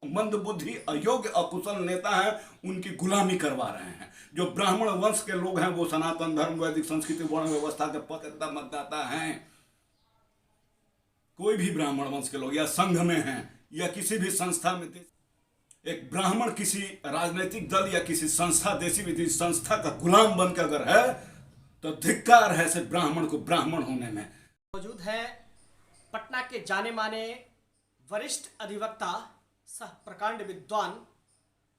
मंद बुद्धि अयोग्य अकुशल नेता हैं, उनकी गुलामी करवा रहे हैं। जो ब्राह्मण वंश के लोग हैं वो सनातन धर्म, वैदिक संस्कृति, वर्ण व्यवस्था के पक्का मतदाता हैं। कोई भी ब्राह्मण वंश के लोग या संघ में हैं या किसी भी संस्था में, एक ब्राह्मण किसी राजनीतिक दल या किसी संस्था, देशी विदेशी संस्था का गुलाम बनकर अगर है तो धिक्कार है से ब्राह्मण को ब्राह्मण होने में। मौजूद है पटना के जाने माने वरिष्ठ अधिवक्ता सह प्रकांड विद्वान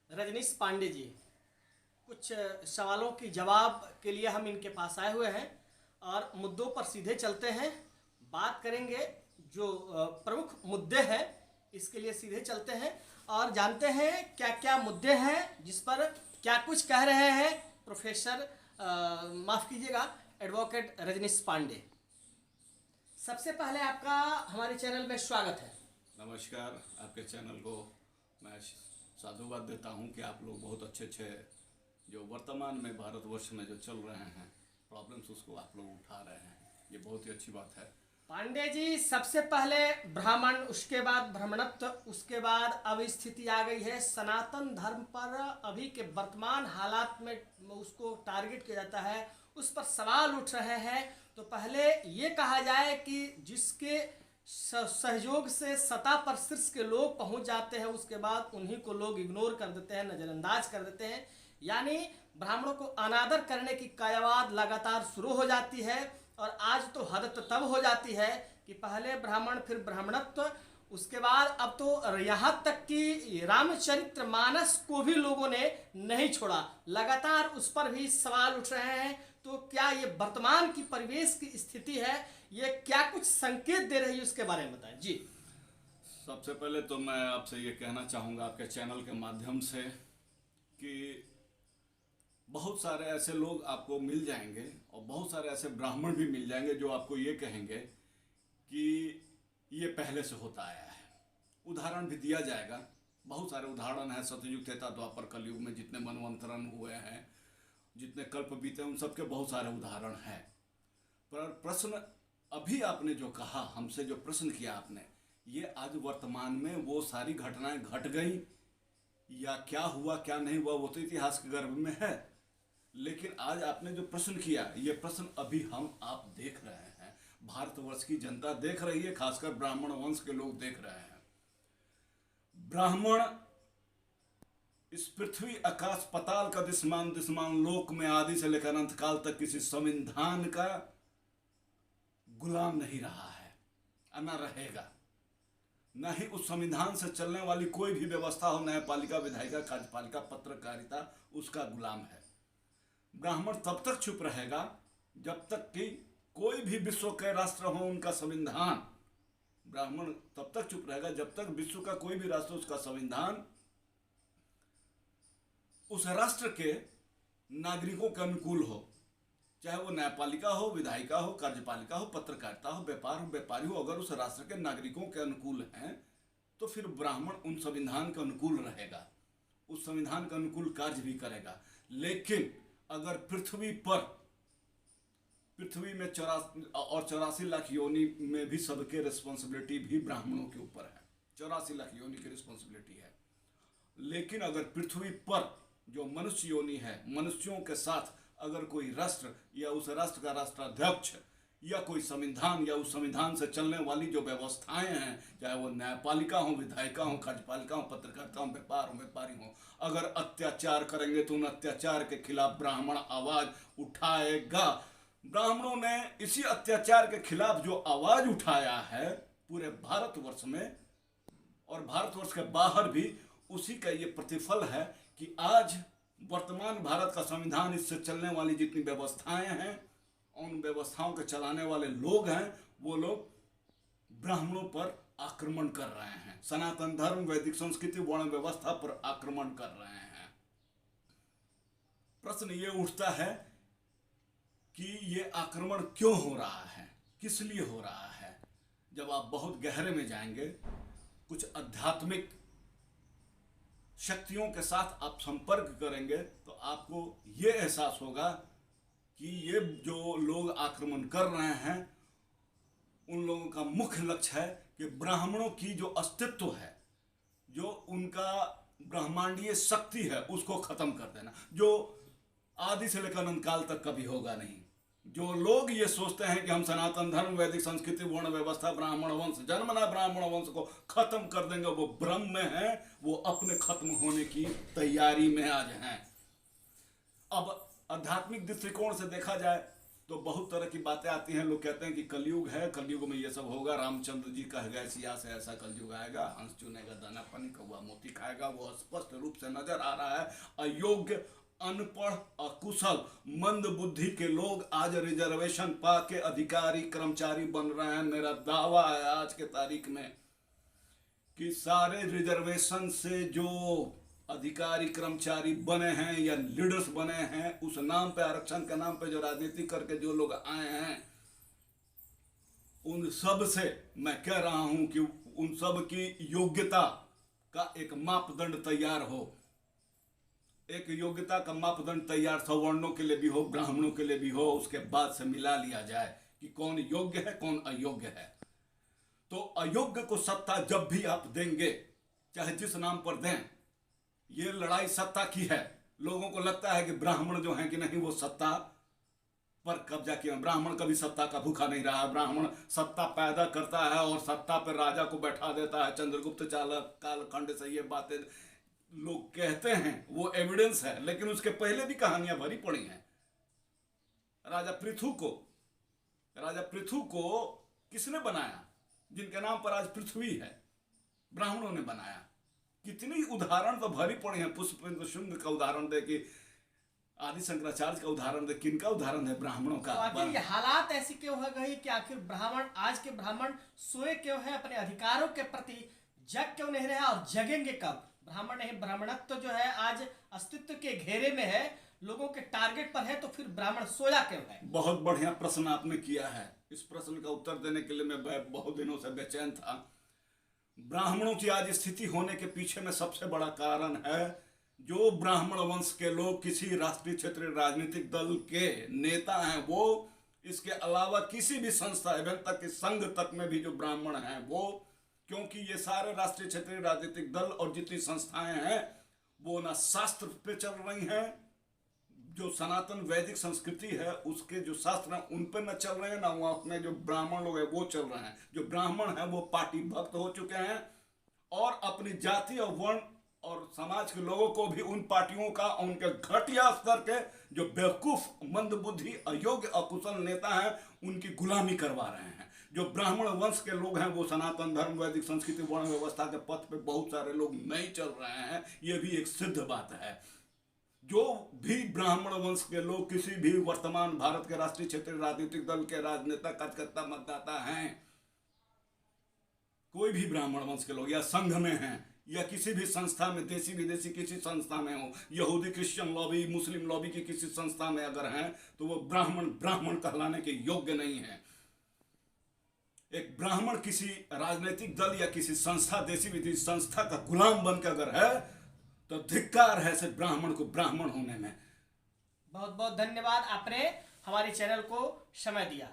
रजनीश पांडे जी। कुछ सवालों की जवाब के लिए हम इनके पास आए हुए हैं और मुद्दों पर सीधे चलते हैं। बात करेंगे जो प्रमुख मुद्दे हैं, इसके लिए सीधे चलते हैं और जानते हैं क्या क्या मुद्दे हैं जिस पर क्या कुछ कह रहे हैं प्रोफेसर माफ़ कीजिएगा एडवोकेट रजनीश पांडे। सबसे पहले आपका हमारे चैनल में स्वागत है। नमस्कार। आपके चैनल को मैं साधुवाद देता हूं कि आप लोग बहुत अच्छे जो वर्तमान में भारतवर्ष में जो चल रहे हैं प्रॉब्लम्स, उसको आप लोग उठा रहे हैं। ये बहुत ही अच्छी बात है। पांडे जी, सबसे पहले ब्राह्मण, उसके बाद ब्राह्मणत्व, उसके बाद अब स्थिति आ गई है सनातन धर्म पर। अभी के वर्तमान हालात में उसको टारगेट किया जाता है, उस पर सवाल उठ रहे हैं। तो पहले ये कहा जाए कि जिसके सहयोग से सत्ता पर शीर्ष के लोग पहुंच जाते हैं, उसके बाद उन्हीं को लोग इग्नोर कर देते हैं, नज़रअंदाज कर देते हैं। यानी ब्राह्मणों को अनादर करने की कायावाद लगातार शुरू हो जाती है और आज तो हद तो तब हो जाती है कि पहले ब्राह्मण फिर ब्राह्मणत्व, उसके बाद अब तो यहाँ तक कि रामचरितमानस को भी लोगों ने नहीं छोड़ा। लगातार उस पर भी सवाल उठ रहे हैं। तो क्या ये वर्तमान की परिवेश की स्थिति है, ये क्या कुछ संकेत दे रही है, उसके बारे में बताएं जी। सबसे पहले तो मैं आपसे ये कहना चाहूँगा आपके चैनल के माध्यम से कि बहुत सारे ऐसे लोग आपको मिल जाएंगे और बहुत सारे ऐसे ब्राह्मण भी मिल जाएंगे जो आपको ये कहेंगे कि ये पहले से होता आया है। उदाहरण भी दिया जाएगा, बहुत सारे उदाहरण हैं सतयुग, त्रेता, द्वापर, कलयुग में जितने मनवंतरण हुए हैं, जितने कल्प बीते, उन सबके बहुत सारे उदाहरण हैं। पर प्रश्न अभी आपने जो कहा, हमसे जो प्रश्न किया आपने, ये आज वर्तमान में वो सारी घटनाएं घट गई या क्या हुआ क्या नहीं हुआ वो तो इतिहास के गर्भ में है। लेकिन आज आपने जो प्रश्न किया, ये प्रश्न अभी हम आप देख रहे हैं, भारतवर्ष की जनता देख रही है, खासकर ब्राह्मण वंश के लोग देख रहे हैं। ब्राह्मण इस पृथ्वी आकाश पताल का दिसमान दिसमान लोक में आदि से लेकर अंत काल तक किसी संविधान का गुलाम नहीं रहा है, न रहेगा। न ही उस संविधान से चलने वाली कोई भी व्यवस्था हो, न्यायपालिका, विधायिका, कार्यपालिका, पत्रकारिता, उसका गुलाम है। ब्राह्मण तब तक चुप रहेगा जब तक कि कोई भी विश्व के राष्ट्र हो उनका संविधान, ब्राह्मण तब तक चुप रहेगा जब तक विश्व का कोई भी राष्ट्र, उसका संविधान उस राष्ट्र के नागरिकों के अनुकूल हो, चाहे वो न्यायपालिका हो, विधायिका हो, कार्यपालिका हो, पत्रकारिता हो, व्यापार हो, व्यापारी हो। अगर उस राष्ट्र के नागरिकों के अनुकूल हैं तो फिर ब्राह्मण उन संविधान के अनुकूल रहेगा, उस संविधान के अनुकूल कार्य भी करेगा। लेकिन अगर पृथ्वी में 84 लाख योनि में भी सबके रिस्पॉन्सिबिलिटी भी ब्राह्मणों के ऊपर है, 84 लाख योनि की रिस्पॉन्सिबिलिटी है। लेकिन अगर पृथ्वी पर जो मनुष्य योनि है, मनुष्यों के साथ अगर कोई राष्ट्र या उस राष्ट्र का राष्ट्राध्यक्ष या कोई संविधान या उस संविधान से चलने वाली जो व्यवस्थाएं हैं, चाहे वो न्यायपालिका हो, विधायिका हो, कार्यपालिका हो, पत्रकारिता हो, व्यापार हो, व्यापारी हो, अगर अत्याचार करेंगे तो उन अत्याचार के खिलाफ ब्राह्मण आवाज उठाएगा। ब्राह्मणों ने इसी अत्याचार के खिलाफ जो आवाज उठाया है पूरे भारतवर्ष में और भारतवर्ष के बाहर भी, उसी का ये प्रतिफल है कि आज वर्तमान भारत का संविधान, इससे चलने वाली जितनी व्यवस्थाएं हैं, उन व्यवस्थाओं के चलाने वाले लोग हैं, वो लोग ब्राह्मणों पर आक्रमण कर रहे हैं, सनातन धर्म, वैदिक संस्कृति, वर्ण व्यवस्था पर आक्रमण कर रहे हैं। प्रश्न ये उठता है कि ये आक्रमण क्यों हो रहा है, किस लिए हो रहा है। जब आप बहुत गहरे में जाएंगे, कुछ आध्यात्मिक शक्तियों के साथ आप संपर्क करेंगे तो आपको ये एहसास होगा कि ये जो लोग आक्रमण कर रहे हैं, उन लोगों का मुख्य लक्ष्य है कि ब्राह्मणों की जो अस्तित्व है, जो उनका ब्रह्मांडीय शक्ति है उसको खत्म कर देना, जो आदि से लेकर अनंत काल तक कभी होगा नहीं। जो लोग ये सोचते हैं कि हम सनातन धर्म, वैदिक संस्कृति, वर्ण व्यवस्था, ब्राह्मण वंश, जन्मना ब्राह्मण वंश को खत्म कर देंगे, वो भ्रम में है, वो अपने खत्म होने की तैयारी में आज हैं। अब आध्यात्मिक दृष्टिकोण से देखा जाए तो बहुत तरह की बातें आती हैं। लोग कहते हैं कि कलयुग है, कलयुग में ये सब होगा, रामचंद्र जी कह गए सिया से ऐसा कलयुग आएगा, हंस चुनेगा दाना पानी, कौवा मोती खाएगा। वो स्पष्ट रूप से नजर आ रहा है। अयोग्य, अनपढ़, अकुशल, मंद बुद्धि के लोग आज रिजर्वेशन पा के अधिकारी कर्मचारी बन रहे हैं। मेरा दावा है आज के तारीख में कि सारे रिजर्वेशन से जो अधिकारी कर्मचारी बने हैं या लीडर्स बने हैं, उस नाम पे, आरक्षण के नाम पे जो राजनीति करके जो लोग आए हैं, उन सब से मैं कह रहा हूं कि उन सब की योग्यता का एक मापदंड तैयार हो। एक योग्यता का मापदंड तैयार सवर्णों के लिए भी हो, ब्राह्मणों के लिए भी हो, उसके बाद से मिला लिया जाए कि कौन योग्य है कौन अयोग्य है। तो अयोग्य को सत्ता जब भी आप देंगे, चाहे जिस नाम पर दें, ये लड़ाई सत्ता की है। लोगों को लगता है कि ब्राह्मण जो हैं कि नहीं, वो सत्ता पर कब्जा किया। ब्राह्मण कभी सत्ता का भूखा नहीं रहा। ब्राह्मण सत्ता पैदा करता है और सत्ता पर राजा को बैठा देता है। चंद्रगुप्त चालक कालखंड से ये बातें लोग कहते हैं, वो एविडेंस है। लेकिन उसके पहले भी कहानियां भरी पड़ी हैं। राजा पृथु को किसने बनाया? जिनके नाम पर आज पृथ्वी है, ब्राह्मणों ने बनाया। कितनी उदाहरण तो भरी पड़ी हैं। पुष्पेंद्र शुंग का उदाहरण दे, कि आदि शंकराचार्य का उदाहरण दे, किनका उदाहरण है? ब्राह्मणों का। तो आखिर ये हालात ऐसी क्यों हो गई कि आखिर ब्राह्मण, आज के ब्राह्मण सोए क्यों है? अपने अधिकारों के प्रति जग क्यों नहीं रहे और जगेंगे कब? ब्राह्मण नहीं, ब्राह्मणत्व जो है आज अस्तित्व के घेरे में है, लोगों के टारगेट पर है, तो फिर ब्राह्मण सोया क्यों है? बहुत बढ़िया प्रश्न आपने किया है। इस प्रश्न का उत्तर देने के लिए मैं बहुत दिनों से बेचैन था। ब्राह्मणों की आज स्थिति होने के पीछे में सबसे बड़ा कारण है, जो ब्राह्मण वंश के लोग किसी राष्ट्रीय क्षेत्रीय राजनीतिक दल के नेता हैं, वो इसके अलावा किसी भी संस्था, एवं तक कि संघ तक में भी जो ब्राह्मण हैं वो, क्योंकि ये सारे राष्ट्रीय क्षेत्रीय राजनीतिक दल और जितनी संस्थाएं हैं वो ना शास्त्र पे चल रही हैं, जो सनातन वैदिक संस्कृति है उसके जो शास्त्र हैं उन पर न चल रहे हैं, ना वहाँ में जो ब्राह्मण लोग हैं वो चल रहे हैं। जो ब्राह्मण हैं वो पार्टी भक्त हो चुके हैं और अपनी जाति और वर्ण और समाज के लोगों को भी उन पार्टियों का, उनके घटिया स्तर के जो बेवकूफ, मंदबुद्धि, अयोग्य, अकुशल नेता हैं, उनकी गुलामी करवा रहे हैं। जो ब्राह्मण वंश के लोग हैं वो सनातन धर्म, वैदिक संस्कृति, वर्ण व्यवस्था के पथ पे बहुत सारे लोग नहीं चल रहे हैं। ये भी एक सिद्ध बात है। जो भी ब्राह्मण वंश के लोग किसी भी वर्तमान भारत के राष्ट्रीय क्षेत्रीय राजनीतिक दल के राजनेता, कार्यकर्ता, मतदाता हैं, कोई भी ब्राह्मण वंश के लोग या संघ में हैं या किसी भी संस्था में, देसी विदेशी किसी संस्था में हो, यहूदी क्रिश्चियन लॉबी, मुस्लिम लॉबी की किसी संस्था में अगर हैं, तो वो ब्राह्मण कहलाने के योग्य नहीं है। एक ब्राह्मण किसी राजनीतिक दल या किसी संस्था, देसी विदेशी संस्था का गुलाम बनकर अगर है तो धिक्कार है सिर्फ ब्राह्मण को ब्राह्मण होने में। बहुत बहुत धन्यवाद, आपने हमारे चैनल को समय दिया।